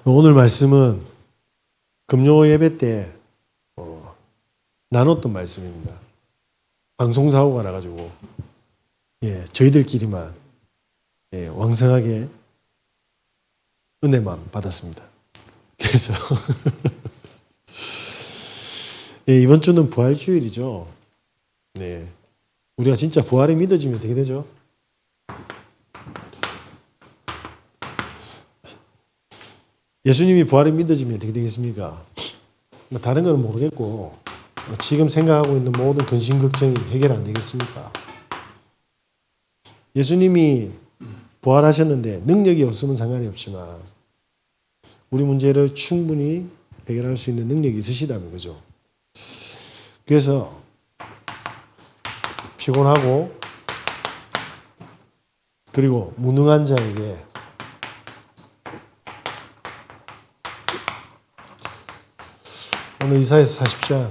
오늘 말씀은 금요 예배 때 나눴던 말씀입니다. 방송사고가 나가지고 저희들끼리만 왕성하게 은혜만 받았습니다. 그래서 이번 주는 부활주일이죠. 우리가 진짜 부활이 믿어지면 어떻게 되죠? 예수님이 부활이 믿어지면 어떻게 되겠습니까? 다른 건 모르겠고 지금 생각하고 있는 모든 근심 걱정이 해결 안 되겠습니까? 예수님이 부활하셨는데 능력이 없으면 상관이 없지만 우리 문제를 충분히 해결할 수 있는 능력이 있으시다면 그죠? 그래서 피곤하고 그리고 무능한 자에게 오늘 이사야서 40장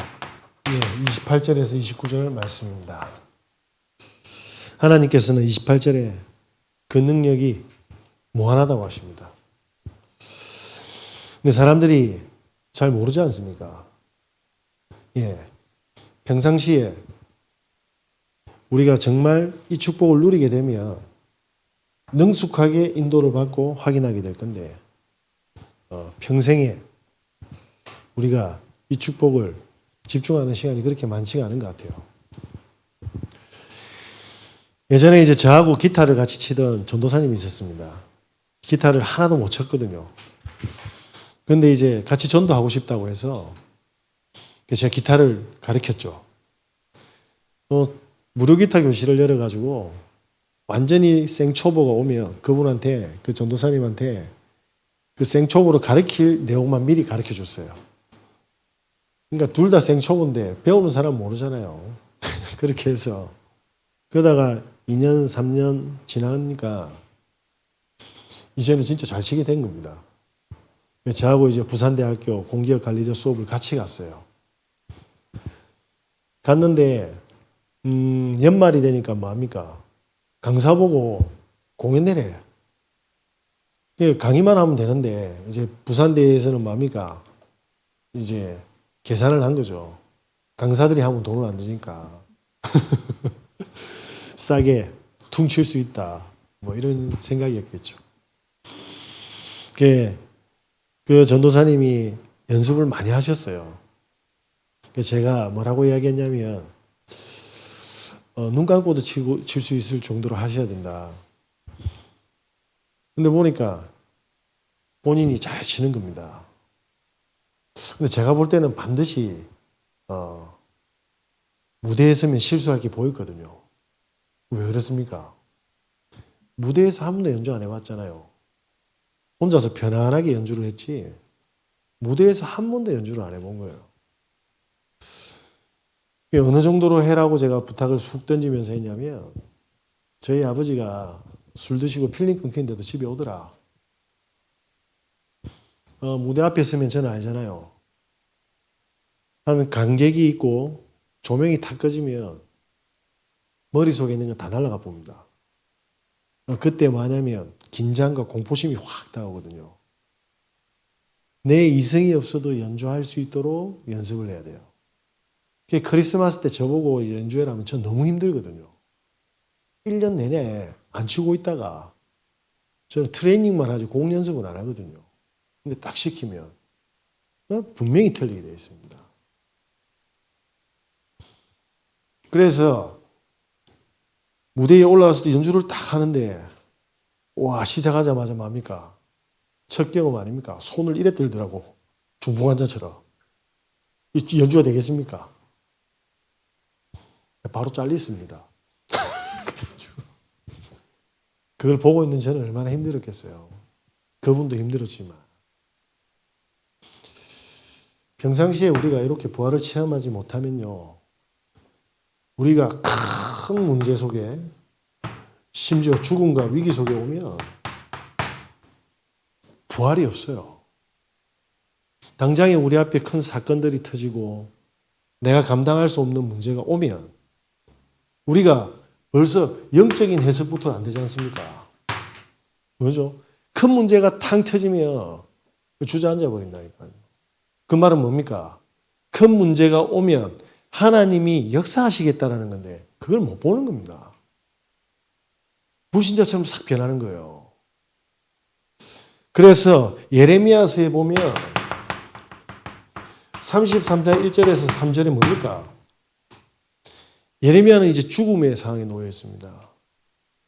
28절에서 29절 말씀입니다. 하나님께서는 28절에 그 능력이 무한하다고 하십니다. 근데 사람들이 잘 모르지 않습니까? 평상시에 우리가 정말 이 축복을 누리게 되면 능숙하게 인도를 받고 확인하게 될 건데 평생에 우리가 이 축복을 집중하는 시간이 그렇게 많지가 않은 것 같아요. 예전에 이제 저하고 기타를 같이 치던 전도사님이 있었습니다. 기타를 하나도 못 쳤거든요. 그런데 이제 같이 전도하고 싶다고 해서 제가 기타를 가르쳤죠. 무료 기타 교실을 열어가지고 완전히 생초보가 오면 그분한테, 그 전도사님한테 그 생초보로 가르칠 내용만 미리 가르쳐 줬어요. 그러니까 둘 다 생초보인데 배우는 사람 모르잖아요. 그렇게 해서 그러다가 2년, 3년 지나니까 이제는 진짜 잘 치게 된 겁니다. 저하고 이제 부산대학교 공기업 관리자 수업을 같이 갔어요. 갔는데 연말이 되니까 뭐합니까? 강사 보고 공연 내래. 강의만 하면 되는데 이제 부산대에서는 뭐합니까? 이제 계산을 한 거죠. 강사들이 하면 돈을 안 드니까 싸게 퉁칠 수 있다. 뭐 이런 생각이었겠죠. 그 전도사님이 연습을 많이 하셨어요. 제가 뭐라고 이야기했냐면 눈 감고도 칠 수 있을 정도로 하셔야 된다. 근데 보니까 본인이 잘 치는 겁니다. 근데 제가 볼 때는 반드시 무대에 서면 실수할 게 보였거든요. 왜 그렇습니까? 무대에서 한 번도 연주 안 해봤잖아요. 혼자서 편안하게 연주를 했지 무대에서 한 번도 연주를 안 해본 거예요. 어느 정도로 해라고 제가 부탁을 쑥 던지면서 했냐면 저희 아버지가 술 드시고 필름 끊긴데도 집에 오더라. 무대 앞에 서면 저는 알잖아요. 한 관객이 있고 조명이 탁 꺼지면 머릿속에 있는 건 다 날아가 봅니다. 그때 뭐냐면 긴장과 공포심이 확 다가오거든요. 내 이성이 없어도 연주할 수 있도록 연습을 해야 돼요. 크리스마스 때 저보고 연주해라면 전 너무 힘들거든요. 1년 내내 안 치고 있다가 저는 트레이닝만 하지 곡 연습은 안 하거든요. 근데 딱 시키면 분명히 틀리게 되어 있습니다. 그래서 무대에 올라왔을 때 연주를 딱 하는데 와 시작하자마자 뭡니까? 첫 경험 아닙니까? 손을 이래 들더라고. 중풍환자처럼. 연주가 되겠습니까? 바로 잘렸습니다. 그걸 보고 있는 저는 얼마나 힘들었겠어요. 그분도 힘들었지만. 평상시에 우리가 이렇게 부활을 체험하지 못하면요. 우리가 큰 문제 속에 심지어 죽음과 위기 속에 오면 부활이 없어요. 당장에 우리 앞에 큰 사건들이 터지고 내가 감당할 수 없는 문제가 오면 우리가 벌써 영적인 해석부터 안 되지 않습니까? 뭐죠? 큰 문제가 탕 터지면 주저앉아 버린다니까요. 그 말은 뭡니까? 큰 문제가 오면 하나님이 역사하시겠다라는 건데 그걸 못 보는 겁니다. 불신자처럼 싹 변하는 거예요. 그래서 예레미야서에 보면 33장 1절에서 3절에 뭡니까? 예레미야는 이제 죽음의 상황에 놓여 있습니다.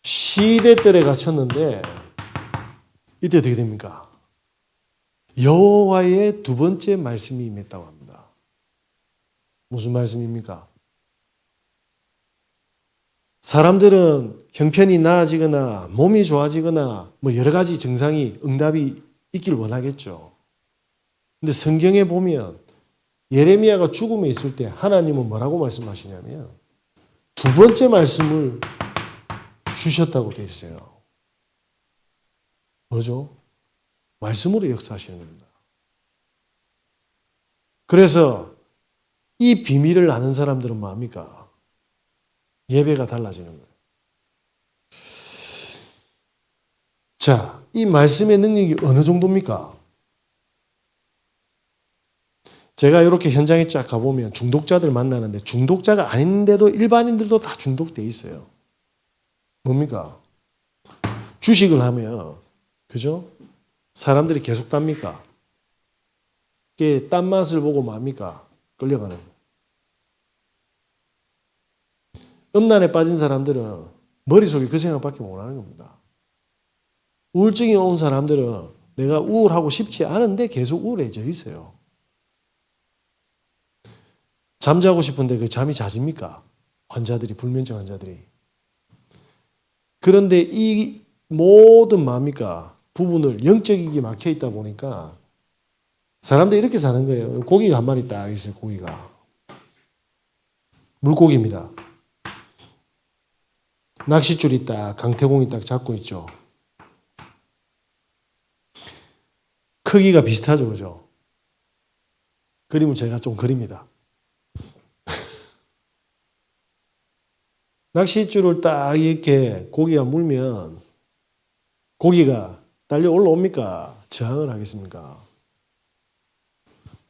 시대들에 갇혔는데 이때 어떻게 됩니까? 여호와의 두 번째 말씀이 임했다고 합니다. 무슨 말씀입니까? 사람들은 형편이 나아지거나 몸이 좋아지거나 뭐 여러 가지 증상이 응답이 있길 원하겠죠. 근데 성경에 보면 예레미야가 죽음에 있을 때 하나님은 뭐라고 말씀하시냐면 두 번째 말씀을 주셨다고 되어 있어요. 뭐죠? 말씀으로 역사하시는 겁니다. 그래서 이 비밀을 아는 사람들은 뭐합니까? 예배가 달라지는 거예요. 자, 이 말씀의 능력이 어느 정도입니까? 제가 이렇게 현장에 쫙 가보면 중독자들 만나는데 중독자가 아닌데도 일반인들도 다 중독돼 있어요. 뭡니까? 주식을 하면, 그죠? 사람들이 계속 땁니까? 이게 딴 맛을 보고 뭡니까? 끌려가는 거예요. 음란에 빠진 사람들은 머릿속에 그 생각밖에 못 하는 겁니다. 우울증이 온 사람들은 내가 우울하고 싶지 않은데 계속 우울해져 있어요. 잠자고 싶은데 그 잠이 잦습니까? 환자들이, 불면증 환자들이. 그런데 이 모든 뭡니까? 부분을 영적이게 막혀 있다 보니까 사람들이 이렇게 사는 거예요. 고기가 한 마리 딱 있어요, 고기가. 물고기입니다. 낚싯줄이 딱, 강태공이 딱 잡고 있죠. 크기가 비슷하죠, 그죠? 그림을 제가 좀 그립니다. 낚싯줄을 딱 이렇게 고기가 물면 고기가 달려 올라옵니까? 저항을 하겠습니까?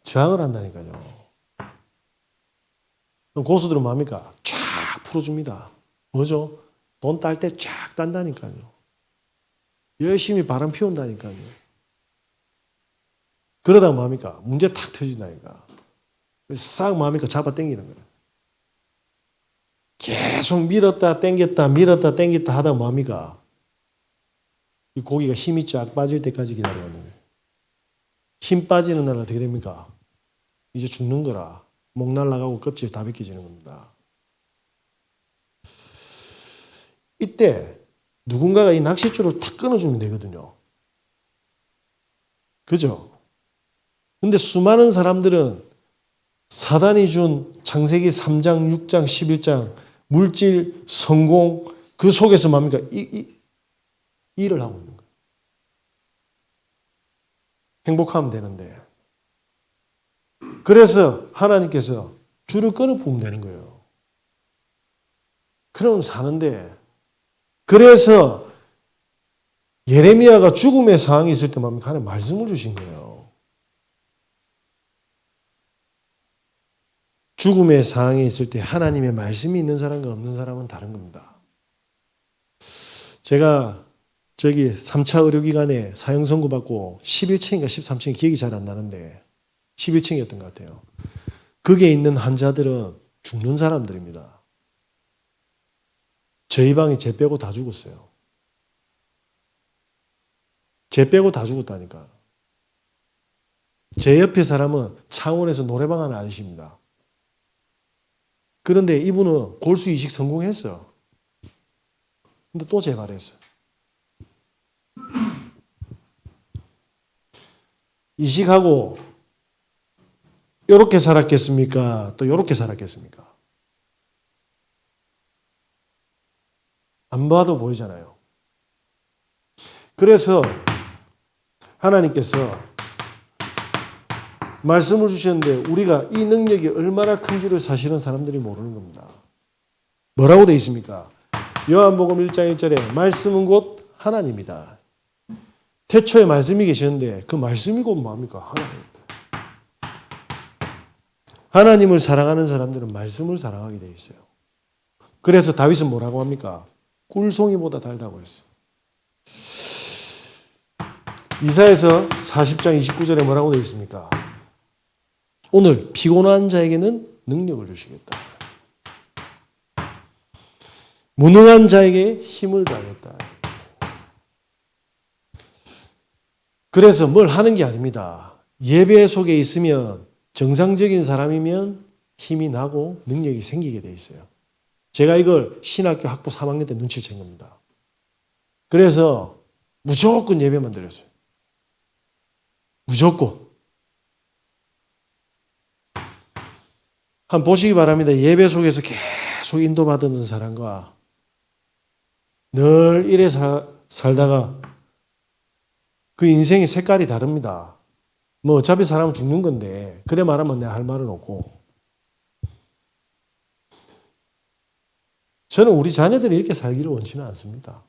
저항을 한다니까요. 그럼 고수들은 뭡니까? 쫙 풀어줍니다. 뭐죠? 돈 딸 때 쫙 딴다니까요. 열심히 바람 피운다니까요. 그러다가 뭡니까? 문제 탁 터진다니까. 싹 뭡니까? 잡아 당기는 거예요. 계속 밀었다 당겼다 밀었다 당겼다 하다 뭡니까? 이 고기가 힘이 쫙 빠질 때까지 기다려가는 거예요. 힘 빠지는 날 어떻게 됩니까? 이제 죽는 거라. 목 날아가고 껍질 다 벗겨지는 겁니다. 이때 누군가가 이 낚싯줄을 탁 끊어주면 되거든요. 그죠? 근데 수많은 사람들은 사단이 준 창세기 3장, 6장, 11장 물질, 성공 그 속에서 뭡니까? 일을 하고 있는 거예요. 행복하면 되는데. 그래서 하나님께서 줄을 끊어보면 되는 거예요. 그러면 사는데 그래서 예레미야가 죽음의 상황이 있을 때 뭡니까? 하나님 말씀을 주신 거예요. 죽음의 상황에 있을 때 하나님의 말씀이 있는 사람과 없는 사람은 다른 겁니다. 제가 저기 3차 의료기관에 사형 선고받고 11층인가 13층 기억이 잘 안 나는데 11층이었던 것 같아요. 거기에 있는 환자들은 죽는 사람들입니다. 저희 방에 쟤 빼고 다 죽었어요. 쟤 빼고 다 죽었다니까. 제 옆에 사람은 창원에서 노래방 하는 아저씨입니다. 그런데 이분은 골수 이식 성공했어요. 근데 또 재발했어요. 이식하고 이렇게 살았겠습니까? 또 이렇게 살았겠습니까? 안 봐도 보이잖아요. 그래서 하나님께서 말씀을 주셨는데 우리가 이 능력이 얼마나 큰지를 사실은 사람들이 모르는 겁니다. 뭐라고 되어 있습니까? 요한복음 1장 1절에 말씀은 곧 하나님이다. 태초에 말씀이 계셨는데 그 말씀이 곧 뭡니까? 하나님입니다. 하나님을 사랑하는 사람들은 말씀을 사랑하게 되어 있어요. 그래서 다윗은 뭐라고 합니까? 꿀송이보다 달다고 했어요. 이사야서 40장 29절에 뭐라고 되어 있습니까? 오늘 피곤한 자에게는 능력을 주시겠다. 무능한 자에게 힘을 다하겠다. 그래서 뭘 하는 게 아닙니다. 예배 속에 있으면 정상적인 사람이면 힘이 나고 능력이 생기게 돼 있어요. 제가 이걸 신학교 학부 3학년 때 눈치를 챈 겁니다. 그래서 무조건 예배만 드렸어요. 무조건. 한번 보시기 바랍니다. 예배 속에서 계속 인도받는 사람과 늘 이래 살다가 그 인생의 색깔이 다릅니다. 뭐 어차피 사람은 죽는 건데 그래 말하면 내가 할 말은 없고, 저는 우리 자녀들이 이렇게 살기를 원치는 않습니다.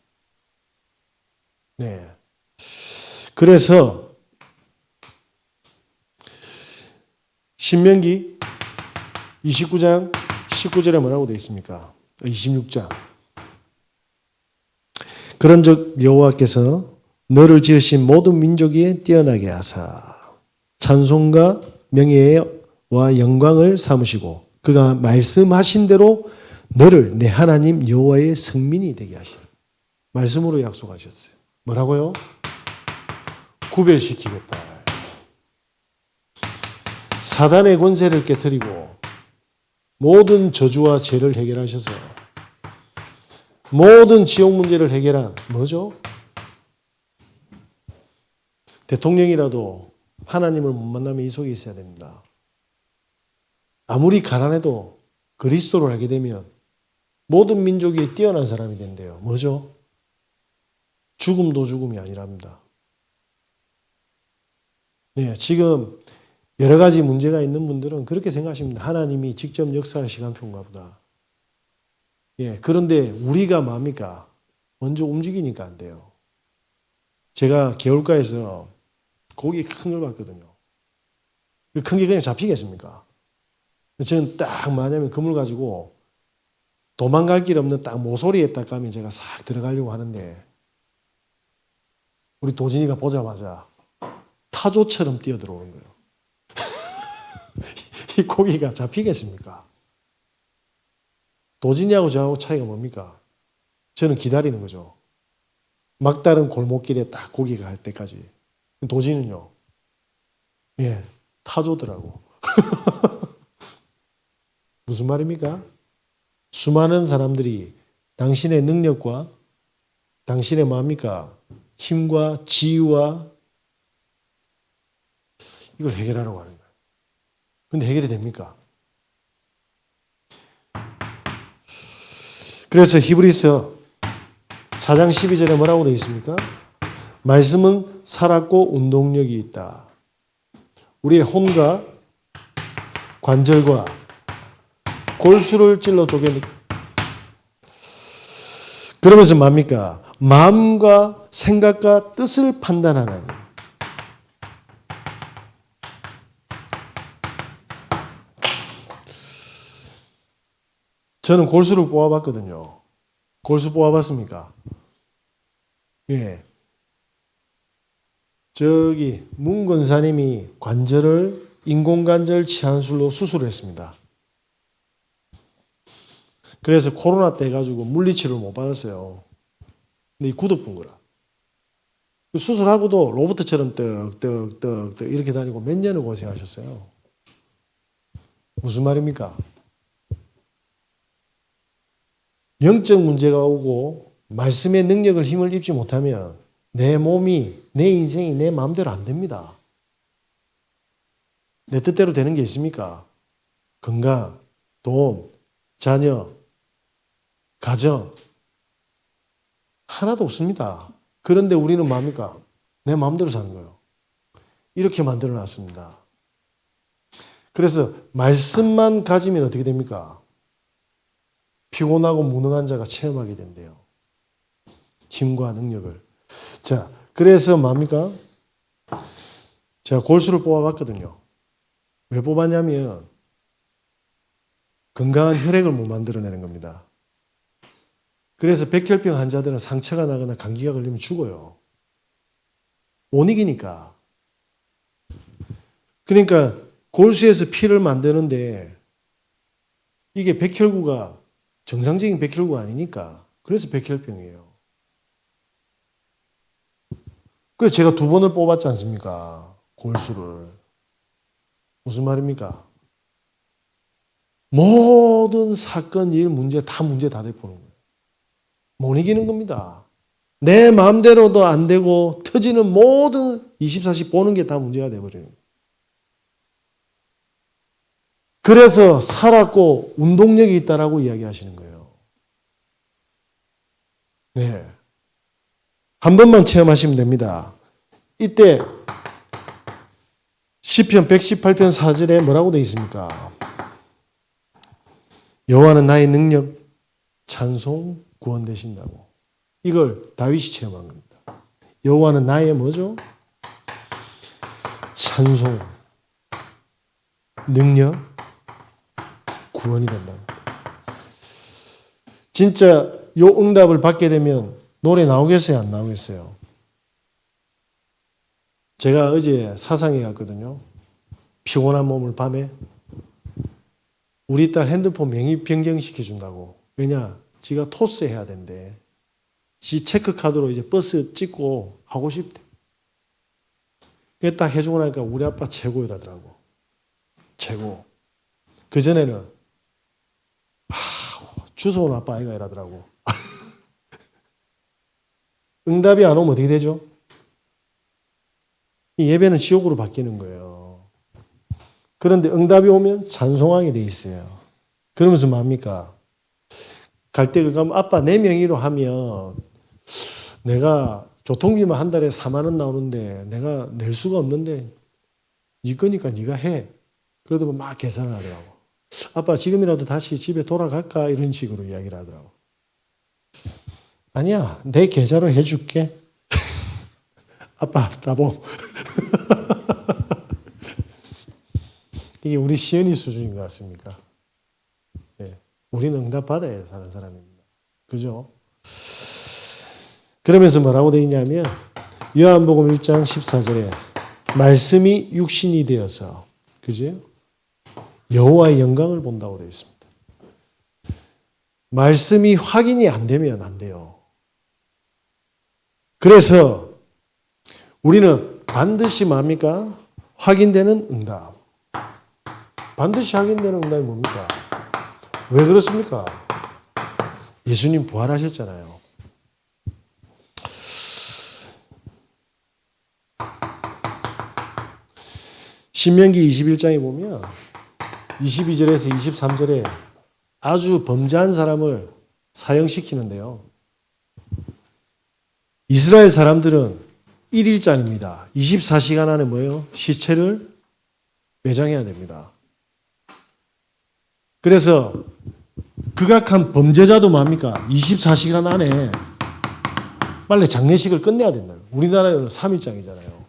네. 그래서 신명기 29장 19절에 뭐라고 되어 있습니까? 26장. 그런즉 여호와께서 너를 지으신 모든 민족 위에 뛰어나게 하사 찬송과 명예와 영광을 삼으시고 그가 말씀하신 대로 너를 내 하나님 여호와의 성민이 되게 하시라. 말씀으로 약속하셨어요. 뭐라고요? 구별시키겠다. 사단의 권세를 깨뜨리고 모든 저주와 죄를 해결하셔서 모든 지옥 문제를 해결한 뭐죠? 대통령이라도 하나님을 못 만나면 이 속에 있어야 됩니다. 아무리 가난해도 그리스도를 알게 되면 모든 민족이 뛰어난 사람이 된대요. 뭐죠? 죽음도 죽음이 아니랍니다. 네, 지금 여러 가지 문제가 있는 분들은 그렇게 생각하십니다. 하나님이 직접 역사할 시간표인가 보다. 예, 그런데 우리가 뭡니까? 먼저 움직이니까 안 돼요. 제가 개울가에서 고기 큰 걸 봤거든요. 큰 게 그냥 잡히겠습니까? 저는 딱 뭐냐면 그물 가지고 도망갈 길 없는 딱 모서리에 딱 가면 제가 싹 들어가려고 하는데 우리 도진이가 보자마자 타조처럼 뛰어들어오는 거예요. 이 고기가 잡히겠습니까? 도진이하고 저하고 차이가 뭡니까? 저는 기다리는 거죠. 막다른 골목길에 딱 고기가 갈 때까지. 도진은요, 예, 타조더라고. 무슨 말입니까? 수많은 사람들이 당신의 능력과 당신의 뭡니까? 힘과 지위와 이걸 해결하려고 하는 거예요. 근데 해결이 됩니까? 그래서 히브리서 4장 12절에 뭐라고 되어 있습니까? 말씀은 살았고 운동력이 있다. 우리의 혼과 관절과 골수를 찔러 쪼개. 그러면서 뭡니까? 마음과 생각과 뜻을 판단하는. 저는 골수를 뽑아봤거든요. 골수 뽑아봤습니까? 예. 저기 문 권사님이 관절을 인공관절 치환술로 수술을 했습니다. 그래서 코로나 때 해가지고 물리치료를 못 받았어요. 근데 이 굳어쁜 거라. 수술하고도 로봇처럼 떡떡떡떡 이렇게 다니고 몇 년을 고생하셨어요. 무슨 말입니까? 영적 문제가 오고 말씀의 능력을 힘을 입지 못하면 내 몸이, 내 인생이 내 마음대로 안 됩니다. 내 뜻대로 되는 게 있습니까? 건강, 돈, 자녀, 가정 하나도 없습니다. 그런데 우리는 뭡니까? 내 마음대로 사는 거예요. 이렇게 만들어 놨습니다. 그래서 말씀만 가지면 어떻게 됩니까? 피곤하고 무능한 자가 체험하게 된대요. 힘과 능력을. 자, 그래서 뭡니까? 제가 골수를 뽑아봤거든요. 왜 뽑았냐면 건강한 혈액을 못 만들어내는 겁니다. 그래서 백혈병 환자들은 상처가 나거나 감기가 걸리면 죽어요. 못 이기니까. 그러니까 골수에서 피를 만드는데 이게 백혈구가 정상적인 백혈구가 아니니까 그래서 백혈병이에요. 그래서 제가 2번을 뽑았지 않습니까? 골수를. 무슨 말입니까? 모든 사건, 일, 문제 다 되푸는 거예요. 못 이기는 겁니다. 내 마음대로도 안 되고 터지는 모든 24시 보는 게 다 문제가 돼버려요. 그래서 살았고 운동력이 있다라고 이야기하시는 거예요. 네. 한 번만 체험하시면 됩니다. 이때 시편 118편 4절에 뭐라고 되어 있습니까? 여호와는 나의 능력, 찬송, 구원 되신다고. 이걸 다윗이 체험한 겁니다. 여호와는 나의 뭐죠? 찬송, 능력, 구원이 된답니다. 진짜 요 응답을 받게 되면 노래 나오겠어요? 안 나오겠어요? 제가 어제 사상에 갔거든요. 피곤한 몸을 밤에 우리 딸 핸드폰 명의 변경시켜준다고. 왜냐? 지가 토스 해야 된대. 지 체크카드로 이제 버스 찍고 하고 싶대. 그게 딱 해주고 나니까 우리 아빠 최고이라더라고. 최고. 그전에는 주소 온 아빠 아이가 이라더라고. 응답이 안 오면 어떻게 되죠? 이 예배는 지옥으로 바뀌는 거예요. 그런데 응답이 오면 찬송하게 돼 있어요. 그러면서 뭡니까? 갈 때 가면 아빠 내 명의로 하면 내가 교통비만 한 달에 4만 원 나오는데 내가 낼 수가 없는데 네 거니까 네가 해. 그러다 막 계산을 하더라고. 아빠 지금이라도 다시 집에 돌아갈까? 이런 식으로 이야기를 하더라고. 아니야, 내 계좌로 해줄게. 아빠 따봉. 이게 우리 시연이 수준인 것 같습니까? 네. 우리는 응답받아야 사는 사람입니다. 그죠? 그러면서 뭐라고 되어 있냐면 요한복음 1장 14절에 말씀이 육신이 되어서 그죠? 여호와의 영광을 본다고 되어 있습니다. 말씀이 확인이 안 되면 안 돼요. 그래서 우리는 반드시 뭡니까? 확인되는 응답. 반드시 확인되는 응답이 뭡니까? 왜 그렇습니까? 예수님 부활하셨잖아요. 신명기 21장에 보면 22절에서 23절에 아주 범죄한 사람을 사형시키는데요. 이스라엘 사람들은 1일장입니다. 24시간 안에 뭐예요? 시체를 매장해야 됩니다. 그래서 극악한 범죄자도 뭡니까? 24시간 안에 빨리 장례식을 끝내야 된다. 우리나라는 3일장이잖아요.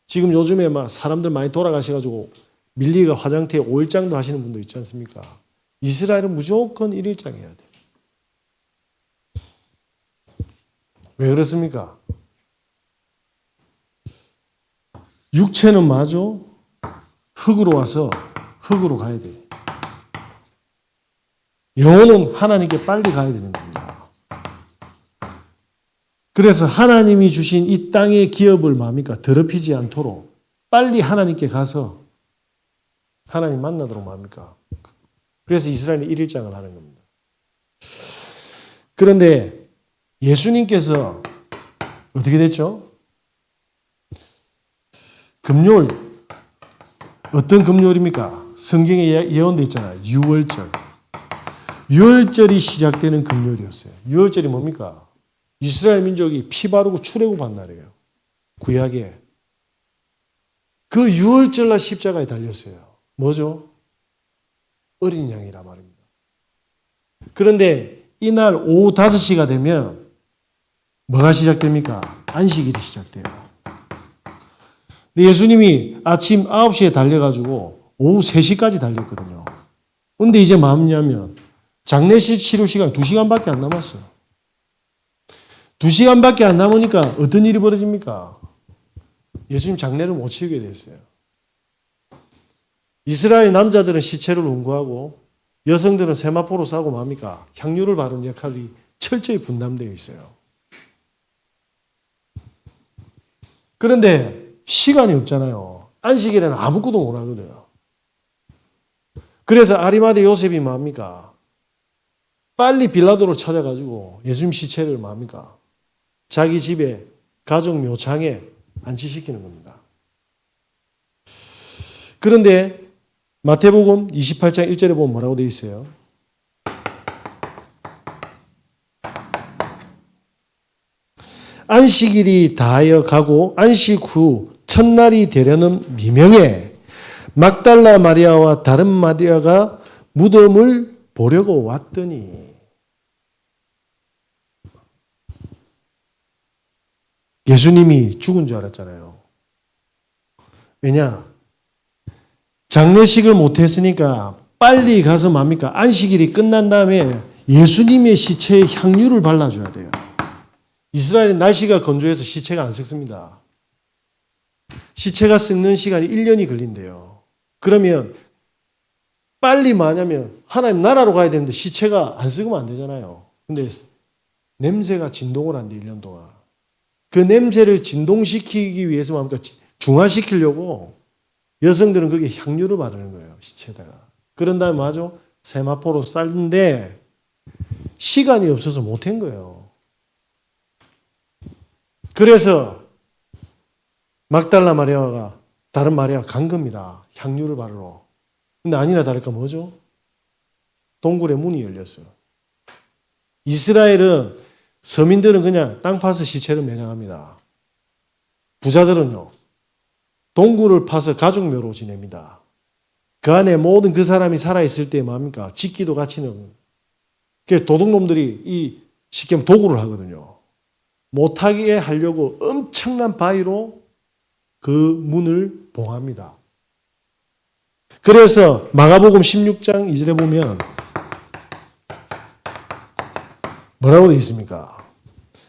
지금 요즘에 막 사람들 많이 돌아가셔가지고 밀리가 화장터에 5일장도 하시는 분도 있지 않습니까? 이스라엘은 무조건 1일장 해야 돼. 왜 그렇습니까? 육체는 맞아. 흙으로 와서 흙으로 가야 돼. 영혼은 하나님께 빨리 가야 되는 겁니다. 그래서 하나님이 주신 이 땅의 기업을 뭡니까? 더럽히지 않도록 빨리 하나님께 가서 하나님 만나도록 뭡니까? 그래서 이스라엘이 1일장을 하는 겁니다. 그런데 예수님께서 어떻게 됐죠? 금요일, 어떤 금요일입니까? 성경에 예언되어 있잖아요. 유월절. 유월절이 시작되는 금요일이었어요. 유월절이 뭡니까? 이스라엘 민족이 피 바르고 출애굽한 날이에요. 구약에. 그 유월절날 십자가에 달렸어요. 뭐죠? 어린 양이라 말입니다. 그런데 이날 오후 5시가 되면 뭐가 시작됩니까? 안식일이 시작돼요. 근데 예수님이 아침 9시에 달려가지고 오후 3시까지 달렸거든요. 근데 이제 뭐냐면 장례식 치료 시간이 2시간밖에 안 남았어요. 2시간밖에 안 남으니까 어떤 일이 벌어집니까? 예수님 장례를 못 치르게 됐어요. 이스라엘 남자들은 시체를 운구하고 여성들은 세마포로 싸고 뭡니까? 향유를 바르는 역할이 철저히 분담되어 있어요. 그런데 시간이 없잖아요. 안식일에는 아무것도 못 하거든요. 그래서 아리마대 요셉이 뭡니까? 빨리 빌라도를 찾아가지고 예수님 시체를 뭡니까? 자기 집에 가족 묘창에 안치시키는 겁니다. 그런데 마태복음 28장 1절에 보면 뭐라고 되어 있어요? 안식일이 다하여 가고 안식 후 첫날이 되려는 미명에 막달라 마리아와 다른 마리아가 무덤을 보려고 왔더니 예수님이 죽은 줄 알았잖아요. 왜냐? 장례식을 못했으니까 빨리 가서 뭡니까? 안식일이 끝난 다음에 예수님의 시체에 향유를 발라줘야 돼요. 이스라엘은 날씨가 건조해서 시체가 안 썩습니다. 시체가 썩는 시간이 1년이 걸린대요. 그러면 빨리 뭐냐면 하나님 나라로 가야 되는데 시체가 안 썩으면 안 되잖아요. 근데 냄새가 진동을 한대 1년 동안. 그 냄새를 진동시키기 위해서 뭡니까? 중화시키려고 여성들은 거기에 향유를 바르는 거예요. 시체에다가. 그런 다음에 뭐하죠? 세마포로 쌀는데 시간이 없어서 못한 거예요. 그래서 막달라 마리아가 다른 마리아가 간 겁니다. 향유를 바르러. 근데 아니나 다를까 뭐죠? 동굴의 문이 열렸어요. 이스라엘은 서민들은 그냥 땅 파서 시체를 매장합니다. 부자들은요. 동굴을 파서 가족묘로 지냅니다. 그 안에 모든 그 사람이 살아있을 때 뭡니까? 짓기도 같이는. 그래서 도둑놈들이 이 쉽게 도구를 하거든요. 못하게 하려고 엄청난 바위로 그 문을 봉합니다. 그래서 마가복음 16장 2절에 보면 뭐라고 되어 있습니까?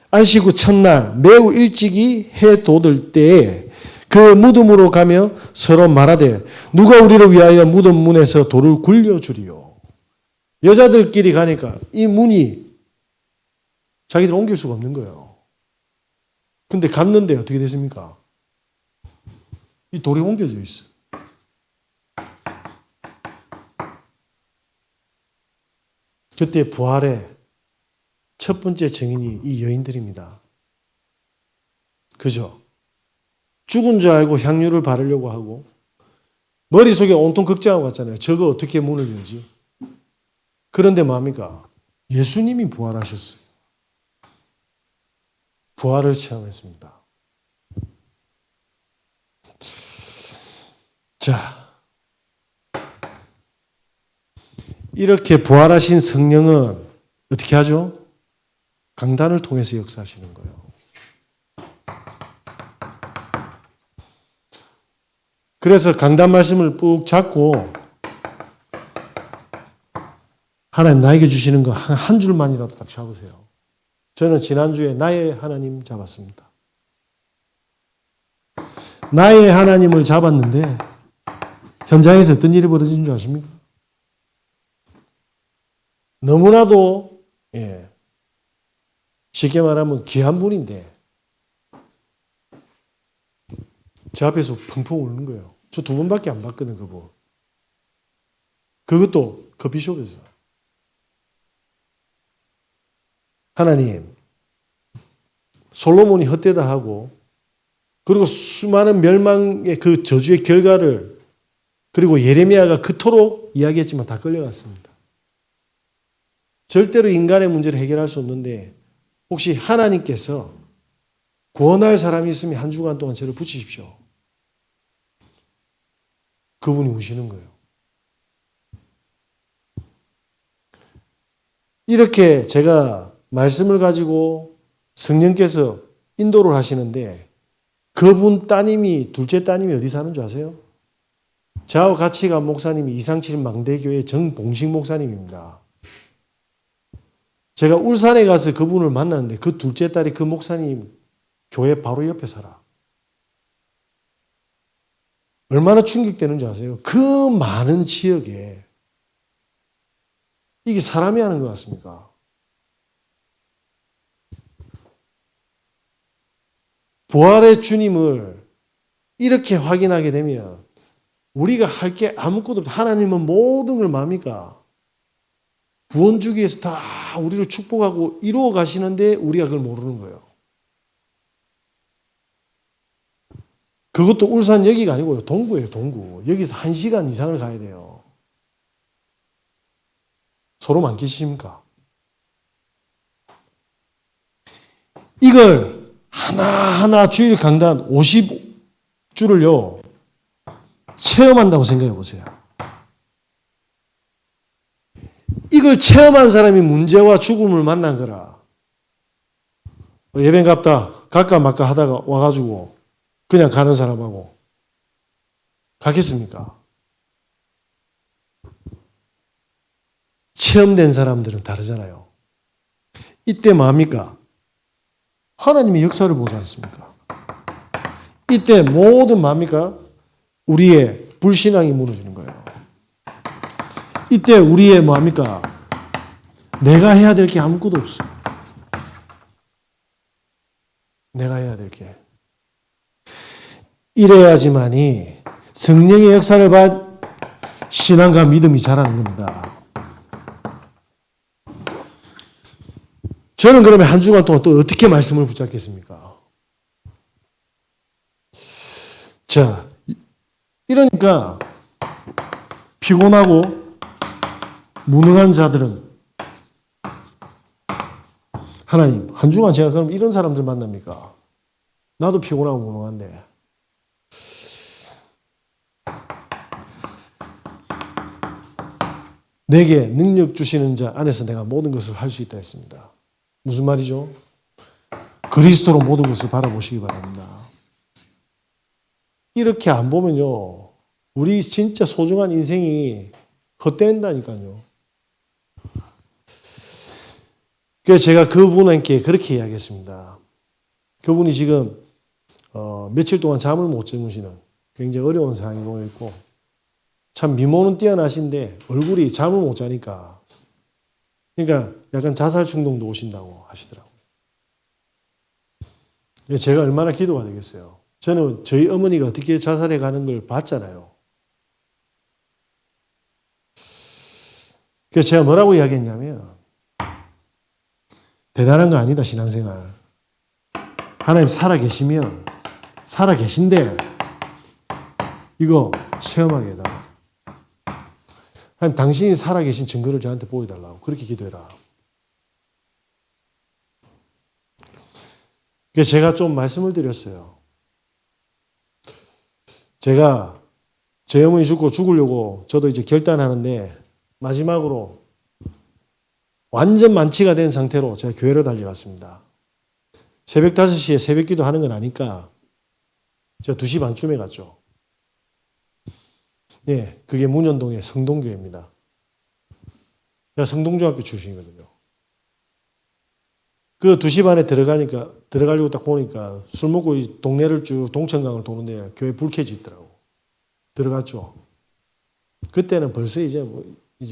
안식 후 첫날 매우 일찍이 해 돋을 때에 그 무덤으로 가며 서로 말하되 누가 우리를 위하여 무덤 문에서 돌을 굴려주리요. 여자들끼리 가니까 이 문이 자기들 옮길 수가 없는 거예요. 근데 갔는데 어떻게 됐습니까? 이 돌이 옮겨져 있어. 그때 부활의 첫 번째 증인이 이 여인들입니다. 그죠? 죽은 줄 알고 향유를 바르려고 하고 머릿속에 온통 걱정하고 갔잖아요. 저거 어떻게 문을 열지? 그런데 뭡니까? 예수님이 부활하셨어요. 부활을 체험했습니다. 자, 이렇게 부활하신 성령은 어떻게 하죠? 강단을 통해서 역사하시는 거예요. 그래서 강단 말씀을 꾹 잡고 하나님 나에게 주시는 거 한 줄만이라도 딱 잡으세요. 저는 지난주에 나의 하나님 잡았습니다. 나의 하나님을 잡았는데 현장에서 어떤 일이 벌어진 줄 아십니까? 너무나도 쉽게 말하면 귀한 분인데 제 앞에서 펑펑 우는 거예요. 저 2번밖에 안 봤거든, 그분. 그것도 커피숍에서. 하나님, 솔로몬이 헛되다 하고 그리고 수많은 멸망의 그 저주의 결과를 그리고 예레미야가 그토록 이야기했지만 다 끌려갔습니다. 절대로 인간의 문제를 해결할 수 없는데 혹시 하나님께서 구원할 사람이 있으면 한 주간 동안 저를 붙이십시오. 그분이 우시는 거예요. 이렇게 제가 말씀을 가지고 성령께서 인도를 하시는데 그분 따님이 둘째 따님이 어디 사는 줄 아세요? 저하고 같이 간 목사님이 이상칠 망대교회 정봉식 목사님입니다. 제가 울산에 가서 그분을 만났는데 그 둘째 딸이 그 목사님 교회 바로 옆에 살아. 얼마나 충격되는지 아세요? 그 많은 지역에 이게 사람이 하는 것 같습니까? 부활의 주님을 이렇게 확인하게 되면 우리가 할 게 아무것도 없다. 하나님은 모든 걸 뭡니까? 구원 주기 위해서 다 우리를 축복하고 이루어 가시는데 우리가 그걸 모르는 거예요. 그것도 울산 여기가 아니고요. 동구예요, 동구. 여기서 1시간 이상을 가야 돼요. 소름 안 끼치십니까? 이걸 하나하나 주일 강단 50주를요, 체험한다고 생각해 보세요. 이걸 체험한 사람이 문제와 죽음을 만난 거라. 예배 갑다, 갈까 말까 하다가 와가지고 그냥 가는 사람하고 가겠습니까? 체험된 사람들은 다르잖아요. 이때 뭡니까? 하나님의 역사를 보지 않습니까? 이때 모든 뭡니까? 우리의 불신앙이 무너지는 거예요. 이때 우리의 뭡니까? 내가 해야 될 게 아무것도 없어요. 내가 해야 될 게. 이래야지만이 성령의 역사를 받 신앙과 믿음이 자라는 겁니다. 저는 그러면 한 주간 동안 또 어떻게 말씀을 붙잡겠습니까? 자, 이러니까 피곤하고 무능한 자들은 하나님, 한 주간 제가 그럼 이런 사람들 만납니까? 나도 피곤하고 무능한데. 내게 능력 주시는 자 안에서 내가 모든 것을 할 수 있다 했습니다. 무슨 말이죠? 그리스도로 모든 것을 바라보시기 바랍니다. 이렇게 안 보면요, 우리 진짜 소중한 인생이 헛된다니까요. 그래서 제가 그분께 그렇게 이야기했습니다. 그분이 지금 며칠 동안 잠을 못 주무시는 굉장히 어려운 상황이 놓여 있고 참 미모는 뛰어나신데 얼굴이 잠을 못 자니까 그러니까 약간 자살 충동도 오신다고 하시더라고요. 제가 얼마나 기도가 되겠어요. 저는 저희 어머니가 어떻게 자살해 가는 걸 봤잖아요. 그래서 제가 뭐라고 이야기했냐면 대단한 거 아니다, 신앙생활. 하나님 살아계시면 살아계신데 이거 체험하게 해달라. 하나님 당신이 살아계신 증거를 저한테 보여달라고 그렇게 기도해라. 그래서 제가 좀 말씀을 드렸어요. 제가 제 어머니 죽으려고 저도 이제 결단하는데 마지막으로 완전 만취가 된 상태로 제가 교회로 달려갔습니다. 새벽 5시에 새벽 기도 하는 건 아니까 제가 2시 반쯤에 갔죠. 예, 그게 문현동의 성동교회입니다. 제가 성동중학교 출신이거든요. 그 2시 반에 들어가려고 딱 보니까 술 먹고 이 동네를 쭉 동천강을 도는데 교회 불 켜져 있더라고. 들어갔죠. 그때는 벌써 이제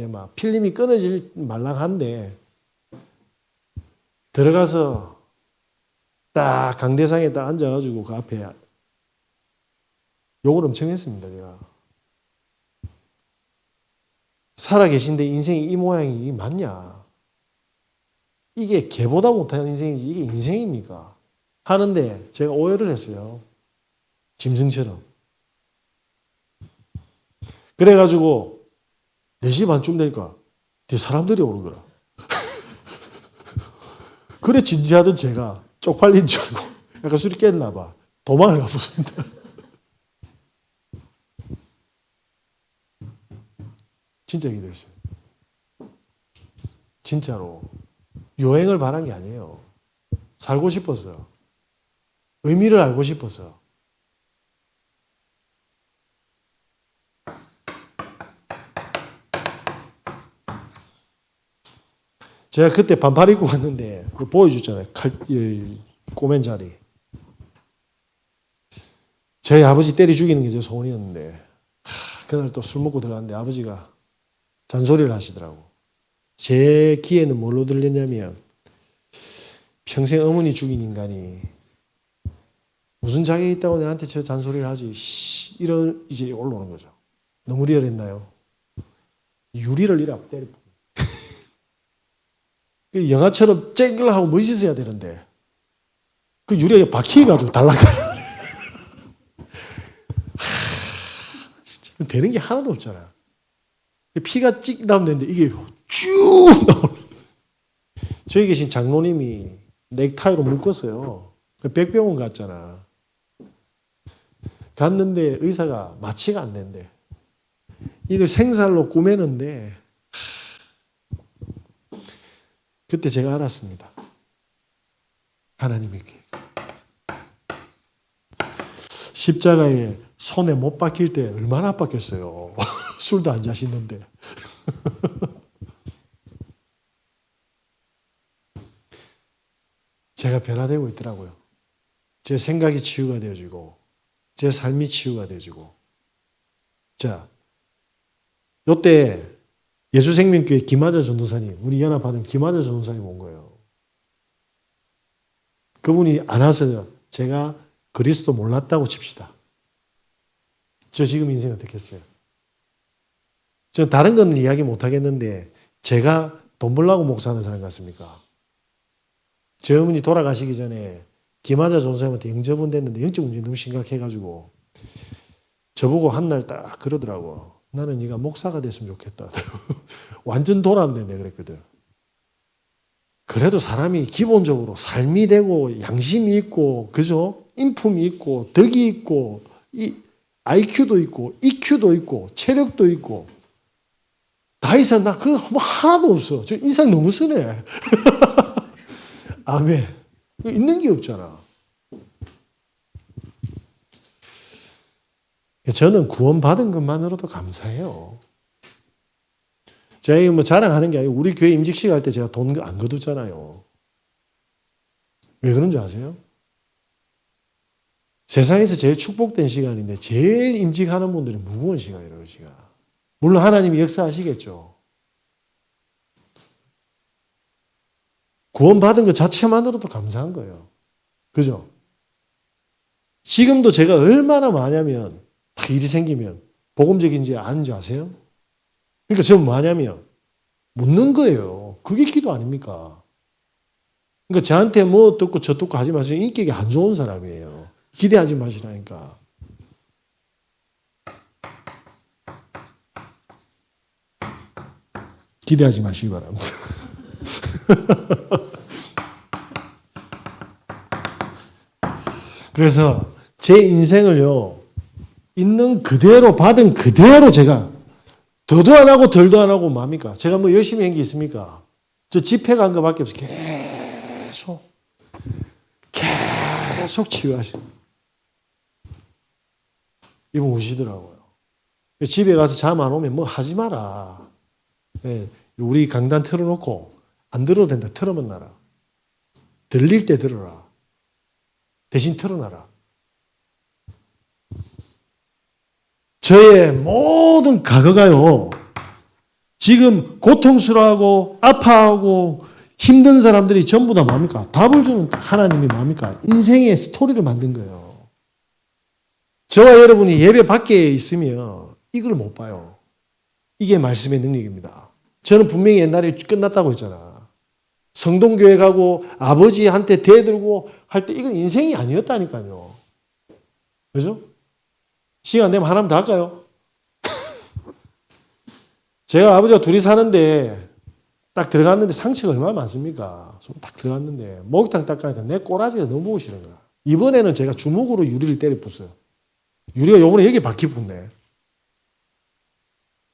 막 필름이 끊어질 말랑한데 들어가서 딱 강대상에 딱 앉아가지고 그 앞에 욕을 엄청 했습니다, 제가. 살아계신데 인생이 이 모양이 맞냐? 이게 개보다 못한 인생이지 이게 인생입니까? 하는데 제가 오해를 했어요. 짐승처럼. 그래가지고 4시 반쯤 되니까 뒤에 사람들이 오는 거라. 그래 진지하던 제가 쪽팔린 줄 알고 약간 술이 깼나 봐. 도망을 가봤습니다. 진짜 기도했어요. 진짜로. 여행을 바란 게 아니에요. 살고 싶었어요. 의미를 알고 싶어서. 제가 그때 반팔 입고 갔는데 보여줬잖아요. 꼬맨 자리. 저희 아버지 때려 죽이는 게 제 소원이었는데 그날 또 술 먹고 들어갔는데 아버지가 잔소리를 하시더라고. 제 귀에는 뭘로 들렸냐면 평생 어머니 죽인 인간이 무슨 자격이 있다고 내한테 저 잔소리를 하지. 이런 이제 올라오는 거죠. 너무 리얼했나요? 유리를 이렇게 때려. 영화처럼 쨍글하고 멋있어야 되는데 그 유리에 박혀가지고 달락달락. 되는 게 하나도 없잖아. 피가 찍 나오면 되는데 이게 쭉 나오는. 저기 계신 장로님이 넥타이로 묶었어요. 백병원 갔잖아. 갔는데 의사가 마취가 안 된대. 이걸 생살로 꼬매는데 그때 제가 알았습니다. 하나님의 계획. 십자가에 손에 못 박힐 때 얼마나 아팠겠어요. 술도 안 자시는데. 제가 변화되고 있더라고요. 제 생각이 치유가 되어지고 제 삶이 치유가 되어지고. 자, 요때 예수생명교회 김하자 전도사님, 우리 연합하는 김하자 전도사님 온 거예요. 그분이 안 와서 제가 그리스도 몰랐다고 칩시다. 저 지금 인생 어떻게 했어요? 저 다른 거는 이야기 못 하겠는데 제가 돈 벌라고 목사하는 사람 같습니까? 저 어머니 돌아가시기 전에 김하자 전도사님한테 영접은 됐는데 영적 문제 너무 심각해가지고 저보고 한 날 딱 그러더라고. 나는 네가 목사가 됐으면 좋겠다. 완전 돌아왔네 내가 그랬거든. 그래도 사람이 기본적으로 삶이 되고 양심이 있고 그죠? 인품이 있고 덕이 있고 IQ도 있고 EQ도 있고 체력도 있고 다 있어. 나 그거 뭐 하나도 없어. 저 인상 너무 쓰네. 아멘. 있는 게 없잖아. 저는 구원받은 것만으로도 감사해요. 제가 뭐 자랑하는 게 아니고 우리 교회 임직식 할 때 제가 돈 안 거뒀잖아요. 왜 그런 줄 아세요? 세상에서 제일 축복된 시간인데 제일 임직하는 분들은 무거운 시간이에요. 시간. 물론 하나님이 역사하시겠죠. 구원받은 것 자체만으로도 감사한 거예요. 그죠? 지금도 제가 얼마나 많냐면 딱 일이 생기면 복음적인지 아는지 아세요? 그러니까 저는 뭐냐면 묻는 거예요. 그게 기도 아닙니까? 그러니까 저한테 뭐 듣고 저 듣고 하지 마세요. 인격이 안 좋은 사람이에요. 기대하지 마시라니까. 기대하지 마시기 바랍니다. 그래서 제 인생을요, 있는 그대로 받은 그대로 제가 더도 안 하고 덜도 안 하고 뭡니까? 제가 뭐 열심히 한 게 있습니까? 저 집회 간 거밖에 없어요. 계속 치유하시고. 이분 우시더라고요. 집에 가서 잠 안 오면 뭐 하지 마라. 우리 강단 틀어놓고 안 들어도 된다. 틀어만 놔라. 들릴 때 들어라. 대신 틀어놔라. 저의 모든 과거가요. 지금 고통스러워하고 아파하고 힘든 사람들이 전부 다 뭡니까? 답을 주는 하나님이 뭡니까? 인생의 스토리를 만든 거예요. 저와 여러분이 예배 밖에 있으면 이걸 못 봐요. 이게 말씀의 능력입니다. 저는 분명히 옛날에 끝났다고 했잖아. 성동교회 가고 아버지한테 대들고 할 때 이건 인생이 아니었다니까요. 그죠? 시간 되면 하나만 더 할까요? 제가 아버지가 둘이 사는데 딱 들어갔는데 상처가 얼마나 많습니까? 딱 들어갔는데 목욕탕 닦으니까 내 꼬라지가 너무 보기 싫은 거야. 이번에는 제가 주먹으로 유리를 때려 부숴요. 유리가 요번에 여기 바퀴 붙네.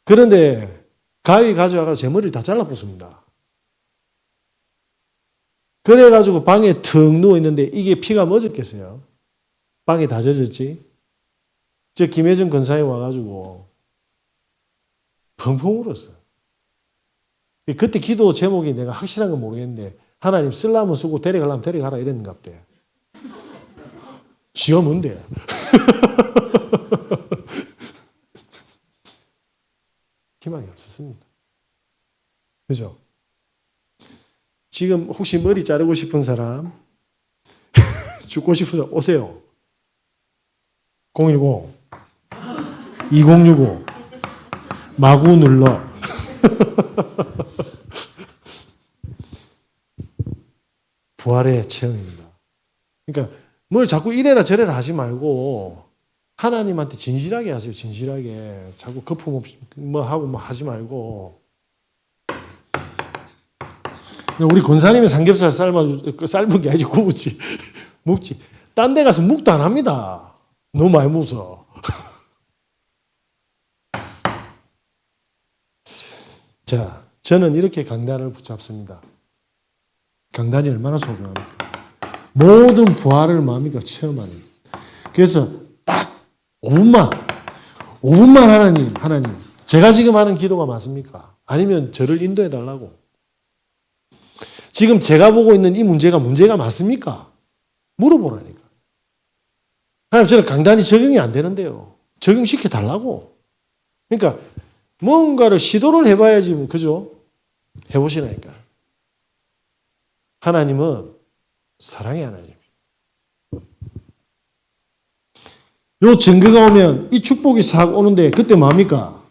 그런데 가위 가져와서 제 머리를 다 잘라 부숩니다. 그래가지고 방에 턱 누워있는데 이게 피가 멎었겠어요? 빵이 다 젖었지. 저 김혜정 권사님 와가지고 펑펑 울었어. 그때 기도 제목이 내가 확실한 건 모르겠는데 하나님 쓸라면 쓰고 데려가려면 데려가라 이랬는가 보대. 지가 뭔데? 희망이 없었습니다. 그죠? 지금 혹시 머리 자르고 싶은 사람, 죽고 싶은 사람 오세요. 010 2065 마구 눌러. 부활의 체험입니다. 그러니까 뭘 자꾸 이래라 저래라 하지 말고 하나님한테 진실하게 하세요. 진실하게. 자꾸 거품 없이 뭐 하고 뭐 하지 말고. 우리 권사님이 삼겹살 삶은 게 아니지 구우지. 묵지. 딴 데 가서 묵도 안 합니다. 너무 많이 묵어서. 자, 저는 이렇게 강단을 붙잡습니다. 강단이 얼마나 소중합니까? 모든 부활을 뭡니까? 체험하는. 그래서 딱 5분만 하나님. 제가 지금 하는 기도가 맞습니까? 아니면 저를 인도해 달라고. 지금 제가 보고 있는 이 문제가 맞습니까? 물어보라니까. 하나님, 저는 강단이 적용이 안 되는데요. 적용시켜 달라고. 그러니까 뭔가를 시도를 해봐야지, 그죠? 해보시라니까. 하나님은 사랑의 하나님. 요 증거가 오면 이 축복이 싹 오는데 그때 뭡니까?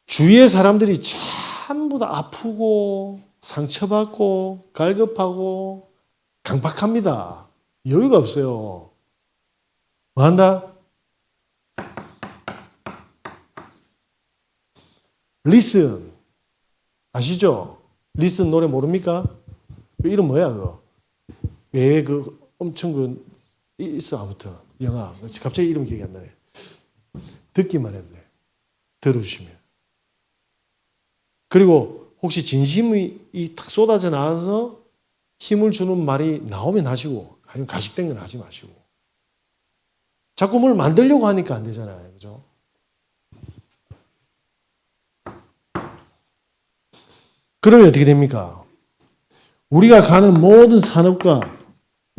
주위의 사람들이 전부 다 아프고 상처받고 갈급하고 강박합니다. 여유가 없어요. 뭐 한다? 리슨 아시죠? 리슨 노래 모릅니까? 그 이름 뭐야 그거? 왜 그 엄청 그 있어 아무튼 영화 갑자기 이름 기억이 안 나네. 듣기만 해도 돼. 들어주시면. 그리고 혹시 진심이 탁 쏟아져 나와서 힘을 주는 말이 나오면 하시고 아니면 가식된 건 하지 마시고. 자꾸 뭘 만들려고 하니까 안 되잖아요. 그죠? 그러면 어떻게 됩니까? 우리가 가는 모든 산업과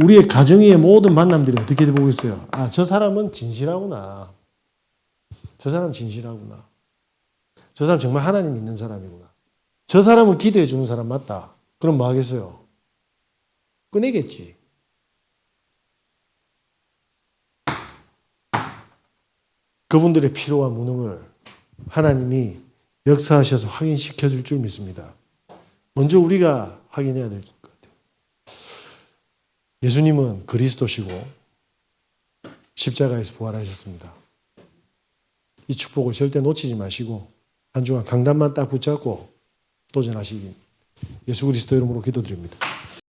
우리의 가정의 모든 만남들이 어떻게 보고 있어요? 아, 저 사람은 진실하구나. 저 사람은 진실하구나. 저 사람 정말 하나님 믿는 사람이구나. 저 사람은 기도해 주는 사람 맞다. 그럼 뭐 하겠어요? 꺼내겠지. 그분들의 필요와 무능을 하나님이 역사하셔서 확인시켜 줄 줄 믿습니다. 먼저 우리가 확인해야 될 것 같아요. 예수님은 그리스도시고 십자가에서 부활하셨습니다. 이 축복을 절대 놓치지 마시고 한 주간 강단만 딱 붙잡고 도전하시기 예수 그리스도 이름으로 기도드립니다.